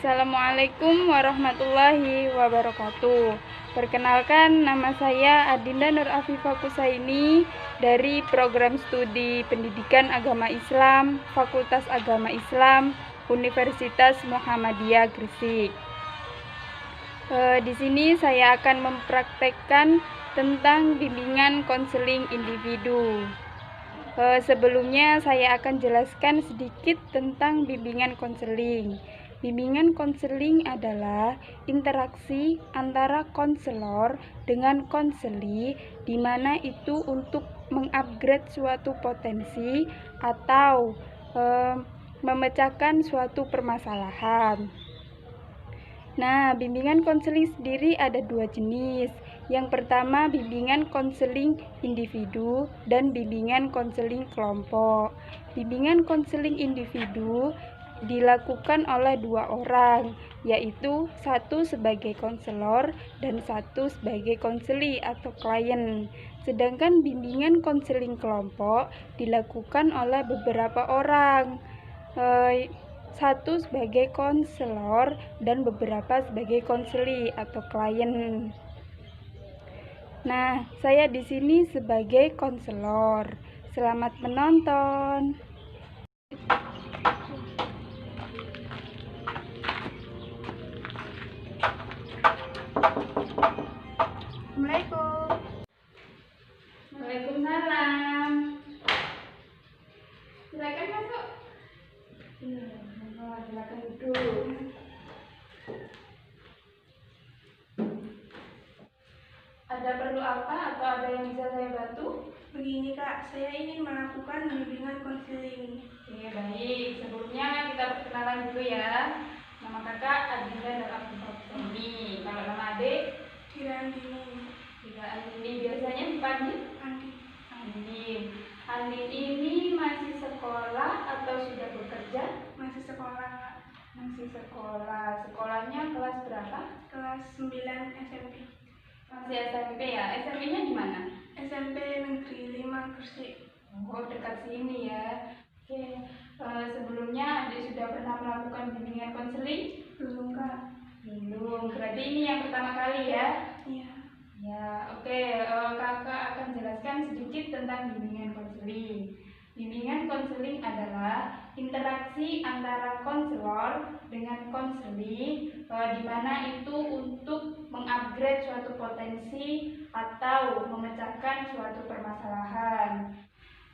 Assalamualaikum warahmatullahi wabarakatuh. Perkenalkan, nama saya Adinda Nur Afifah Kusaini dari Program Studi Pendidikan Agama Islam, Fakultas Agama Islam, Universitas Muhammadiyah Gresik. Di sini saya akan mempraktekkan tentang bimbingan konseling individu. Sebelumnya saya akan jelaskan sedikit tentang bimbingan konseling. Bimbingan konseling adalah interaksi antara konselor dengan konseli, di mana itu untuk mengupgrade suatu potensi atau memecahkan suatu permasalahan. Nah, bimbingan konseling sendiri ada dua jenis. Yang pertama, bimbingan konseling individu dan bimbingan konseling kelompok. Bimbingan konseling individu dilakukan oleh dua orang, yaitu satu sebagai konselor dan satu sebagai konseli atau klien. Sedangkan bimbingan konseling kelompok dilakukan oleh beberapa orang, satu sebagai konselor dan beberapa sebagai konseli atau klien. Nah, saya di sini sebagai konselor. Selamat menonton. Assalamualaikum. Waalaikumsalam. Silakan masuk. Silakan duduk. Ada perlu apa atau ada yang bisa saya bantu? Begini Kak, saya ingin melakukan bimbingan konseling. Oke, baik. Sebelumnya kita perkenalan dulu ya. Nama kakak Adinda dan Afifah Kusaini. Kalau nama adik? Kirandini. Tidak, Andini. Biasanya dipanggil? Andin. Andin ini masih sekolah atau sudah bekerja? Masih sekolah Kak. Masih sekolah. Sekolahnya kelas berapa? Kelas 9 SMP. Masih SMP ya? SMP-nya di mana? SMP Negeri 5 Gresik. Oh, dekat sini ya. Oke, sebelumnya adik sudah pernah melakukan bimbingan konseling? Belum Kak. Belum. Berarti ini yang pertama kali ya? Iya. Ya, oke. Kakak akan jelaskan sedikit tentang bimbingan konseling. Bimbingan konseling adalah interaksi antara konselor dengan konseli, di mana itu untuk mengupgrade suatu potensi atau memecahkan suatu permasalahan.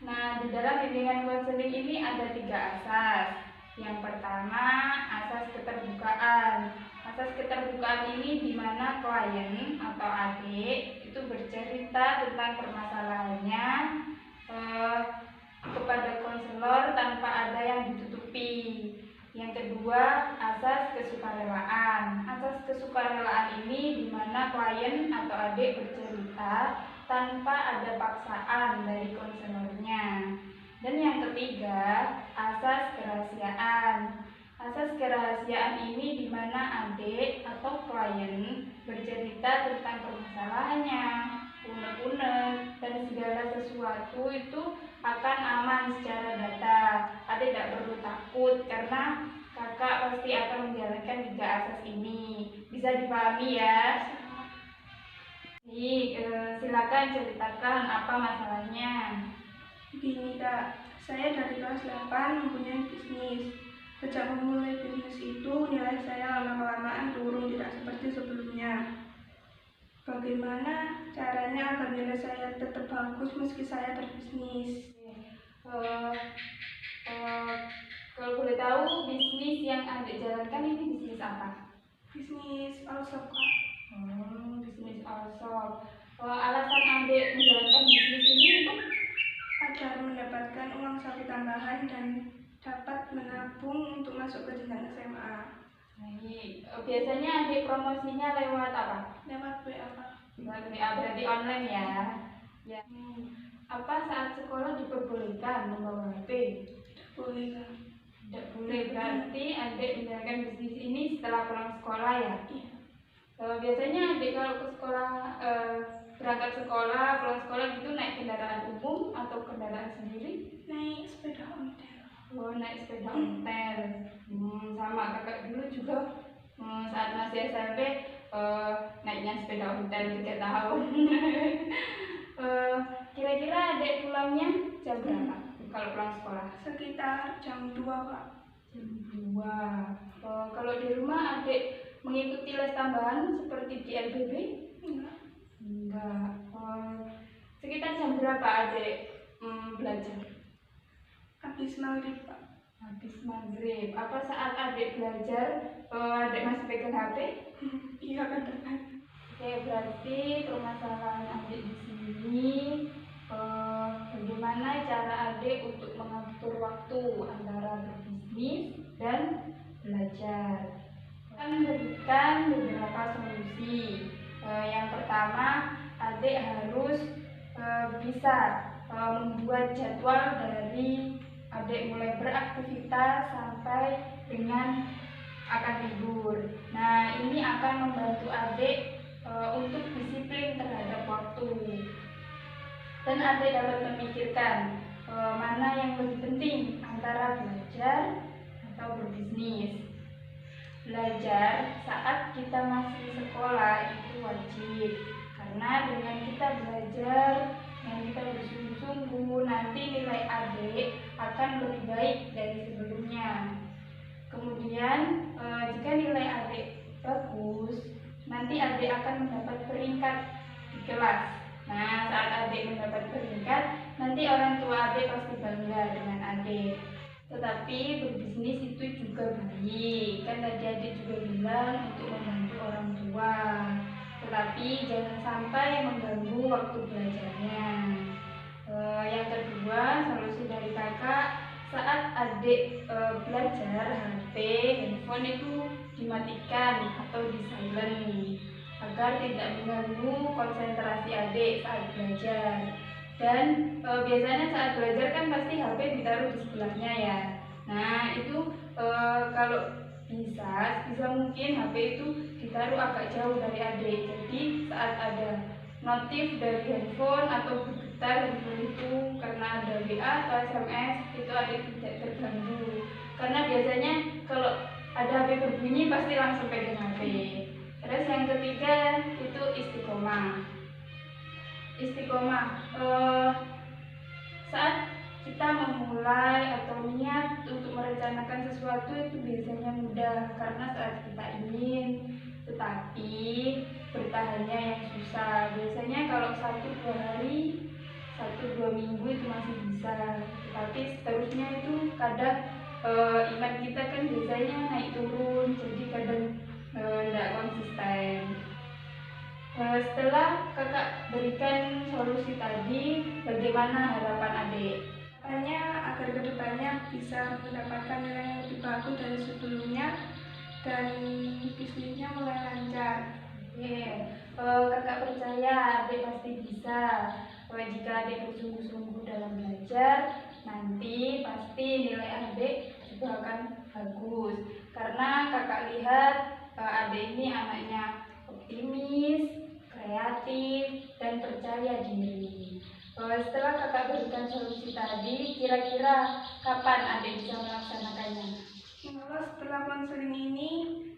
Nah, di dalam bimbingan konseling ini ada 3 asas. Yang pertama, asas keterbukaan. Asas keterbukaan ini di mana klien atau adik itu bercerita tentang permasalahannya kepada konselor tanpa ada yang ditutupi. Yang kedua, asas kesukarelaan. Asas kesukarelaan ini di mana klien atau adik bercerita tanpa ada paksaan dari konselornya. Dan yang ketiga, asas kerahasiaan. Asas kerahasiaan ini di mana adik atau klien bercerita tentang permasalahannya, unek-unek, dan segala sesuatu itu akan aman secara data. Adik tidak perlu takut karena kakak pasti akan menjalankan 3 asas ini. Bisa dipahami ya? Silakan ceritakan apa masalahnya. Begini Kak, saya dari kelas 8 mempunyai bisnis. Sejak memulai bisnis itu, nilai saya lama-kelamaan turun, tidak seperti sebelumnya. Bagaimana caranya agar nilai saya tetap bagus meski saya berbisnis? Kalau boleh tahu, bisnis yang adik jalankan ini bisnis apa? Bisnis all-shop Kak. Bisnis all-shop. Alasan adik menjalankan bisnis ini untuk agar mendapatkan uang saku tambahan dan dapat menabung untuk masuk ke jenjang SMA. Baik. Biasanya adik promosinya lewat apa? Lewat WA Kak. Lewat WA, berarti online ya? Ya. Apa saat sekolah diperbolehkan membawa HP? Tidak boleh Kak. Tidak boleh, berarti adik menjalankan bisnis ini setelah pulang sekolah ya? Iya. Biasanya adik kalau ke sekolah, berangkat sekolah, pulang sekolah gitu naik kendaraan umum atau kendaraan sendiri? Naik sepeda ontel. Oh, naik sepeda ontel. Sama kakak dulu dulu juga saat masih SMP naiknya sepeda ontel 3 tahun. Kira-kira adik pulangnya jam berapa kalau pulang sekolah? Sekitar jam 2, Kak. Jam 2. Kalau di rumah adik mengikuti les tambahan seperti di LBB? Enggak. Sekitar jam berapa adik belajar? Habis maghrib, Pak. Habis maghrib. Apa saat adik belajar adik masih pegang HP? Iya, kadang-kadang. Oke, berarti permasalahan adik di sini bagaimana cara adik untuk mengatur waktu antara berbisnis dan belajar. Akan memberikan beberapa solusi. Yang pertama, adik harus bisa membuat jadwal dari adik mulai beraktivitas sampai dengan akan tidur. Nah, ini akan membantu adik untuk disiplin terhadap waktu. Dan adik dapat memikirkan mana yang lebih penting antara belajar atau berbisnis. Belajar saat kita masih sekolah itu wajib, karena dengan kita belajar dan kita bersungguh-sungguh, nanti nilai adik akan lebih baik dari sebelumnya. Kemudian jika nilai adik bagus, nanti adik akan mendapat peringkat di kelas. Nah, saat adik mendapat peringkat, nanti orang tua adik pasti bangga dengan adik. Tetapi berbisnis itu juga baik, kan tadi adik juga bilang untuk membantu orang tua. Tetapi jangan sampai mengganggu waktu belajarnya. Yang kedua, solusi dari kakak, saat adik belajar, HP, handphone itu dimatikan atau di silent agar tidak mengganggu konsentrasi adik saat belajar. Dan biasanya saat belajar kan pasti HP ditaruh di sebelahnya ya. Nah, itu kalau bisa mungkin HP itu ditaruh agak jauh dari adik. Jadi saat ada notif dari handphone atau bergetar handphone itu karena ada WA atau SMS, itu adik tidak terganggu. Karena biasanya kalau ada HP berbunyi pasti langsung pegang HP. Terus yang ketiga itu istiqomah. Saat kita memulai atau niat untuk merencanakan sesuatu itu biasanya mudah karena saat kita ingin, tetapi bertahannya yang susah. Biasanya kalau 1-2 hari, 1-2 minggu itu masih bisa, tetapi seterusnya itu kadang iman kita kan biasanya naik turun, jadi kadang tidak konsisten. Setelah kakak berikan solusi tadi, bagaimana harapan adik? Harapannya agar kedepannya bisa mendapatkan nilai yang lebih bagus dari sebelumnya dan bisnisnya mulai lancar. Oke, kakak percaya adik pasti bisa. Jika adik bersungguh-sungguh dalam belajar, nanti pasti nilai adik juga akan bagus. Karena kakak lihat adik ini anaknya optimis, kreatif, dan percaya diri. Setelah kakak berikan solusi tadi, kira-kira kapan adik bisa melaksanakannya? Kalau setelah konseling ini,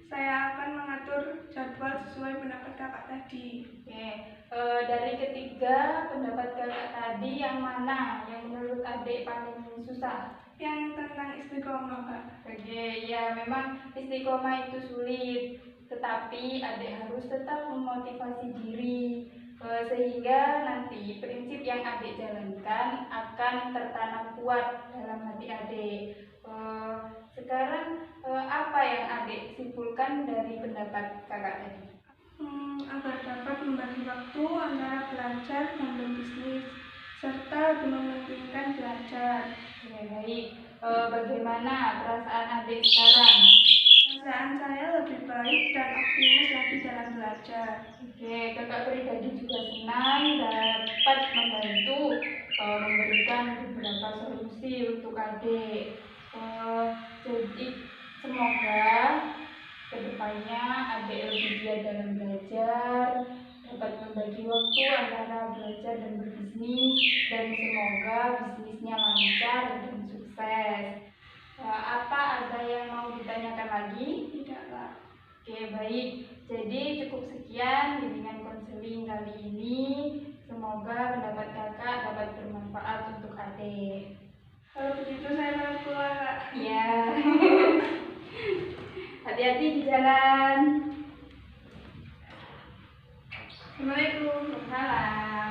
saya akan mengatur jadwal sesuai pendapat kakak tadi. Oke, dari ketiga pendapat kakak tadi, yang mana yang menurut adik paling susah? Yang tentang istiqomah, Kak. Oke, ya memang istiqomah itu sulit, tetapi adik harus tetap memotivasi diri sehingga nanti prinsip yang adik jalankan akan tertanam kuat dalam hati adik. Sekarang apa yang adik simpulkan dari pendapat kakak tadi? Agar dapat membagi waktu antara belajar dan berbisnis serta lebih mementingkan belajar. Ya, baik. Bagaimana perasaan adik sekarang? Perasaan saya lebih baik dan optimis lagi dalam belajar. Oke, kakak pribadi juga senang dapat membantu memberikan beberapa solusi untuk adik. Jadi semoga kedepannya adik lebih giat dalam belajar, dapat membagi waktu antara belajar dan berbisnis, dan semoga bisnisnya lancar dan sukses. Apa ada yang mau ditanyakan lagi? Tidak, Kak. Oke, baik. Jadi cukup sekian bimbingan konseling kali ini. Semoga pendapat kakak dapat bermanfaat untuk adik. Kalau begitu saya pamit pulang, Kak. Iya. Hati-hati di jalan. Assalamualaikum. Salam.